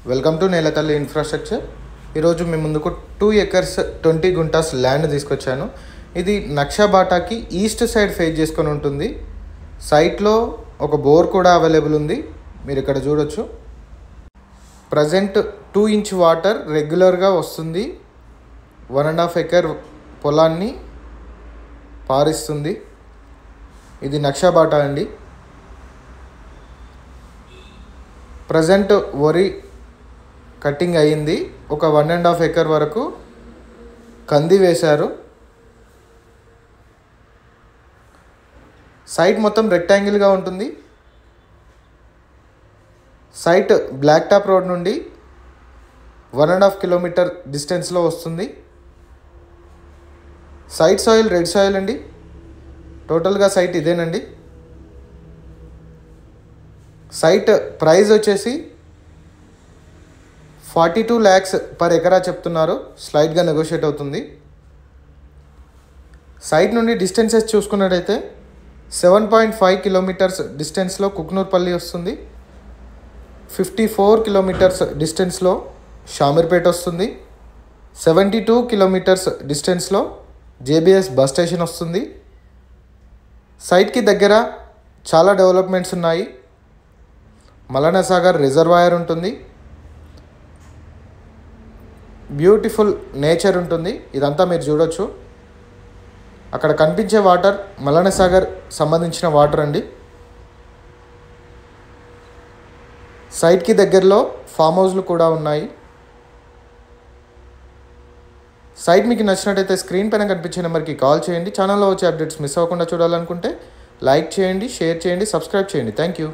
Welcome to నేలతల్లి infrastructure. ఈరోజు మీ ముందుకు 2 ఎకర్స్ 20 గుంటాస్ ల్యాండ్ తీసుకొచ్చాను. ఇది నక్షబాటాకి ఈస్ట్ సైడ్ ఫేస్ చేసుకొని ఉంటుంది. సైట్లో ఒక బోర్ కూడా అవైలబుల్ ఉంది, మీరు ఇక్కడ చూడొచ్చు. ప్రజెంట్ 2 ఇంచ్ వాటర్ రెగ్యులర్గా వస్తుంది. 1.5 ఎకర్ పొలాన్ని పారిస్తుంది. ఇది నక్షబాటా అండి. ప్రజెంట్ వరి కటింగ్ అయ్యింది. ఒక 1.5 ఎకర్ వరకు కంది వేశారు. సైట్ మొత్తం రెక్టాంగిల్గా ఉంటుంది. సైట్ బ్లాక్ టాప్ రోడ్ నుండి 1.5 కిలోమీటర్ డిస్టెన్స్లో వస్తుంది. సైట్ సాయిల్ రెడ్ సాయిల్ అండి. టోటల్గా సైట్ ఇదేనండి. సైట్ ప్రైస్ వచ్చేసి 42 lakhs పర్ ఎకరా చెప్తున్నారు. స్లైడ్గా నెగోషియేట్ అవుతుంది. సైట్ నుండి డిస్టెన్సెస్ చూసుకున్నట్టయితే 7.5 కిలోమీటర్స్ డిస్టెన్స్లో కుక్నూర్పల్లి వస్తుంది. 54 కిలోమీటర్స్ డిస్టెన్స్లో షామీర్పేట వస్తుంది. 72 కిలోమీటర్స్ డిస్టెన్స్లో జేబీఎస్ బస్ స్టేషన్ వస్తుంది. సైట్కి దగ్గర చాలా డెవలప్మెంట్స్ ఉన్నాయి. మల్లన్న సాగర్ రిజర్వాయర్ ఉంటుంది. బ్యూటిఫుల్ నేచర్ ఉంటుంది. ఇదంతా మీరు చూడొచ్చు. అక్కడ కనిపించే వాటర్ మల్లన్న సాగర్ సంబంధించిన వాటర్ అండి. సైట్కి దగ్గరలో ఫామ్ హౌస్లు కూడా ఉన్నాయి. సైట్ మీకు నచ్చినట్టయితే స్క్రీన్ పైన కనిపించే నెంబర్కి కాల్ చేయండి. ఛానల్లో వచ్చే అప్డేట్స్ మిస్ అవ్వకుండా చూడాలనుకుంటే లైక్ చేయండి, షేర్ చేయండి, సబ్స్క్రైబ్ చేయండి. Thank you.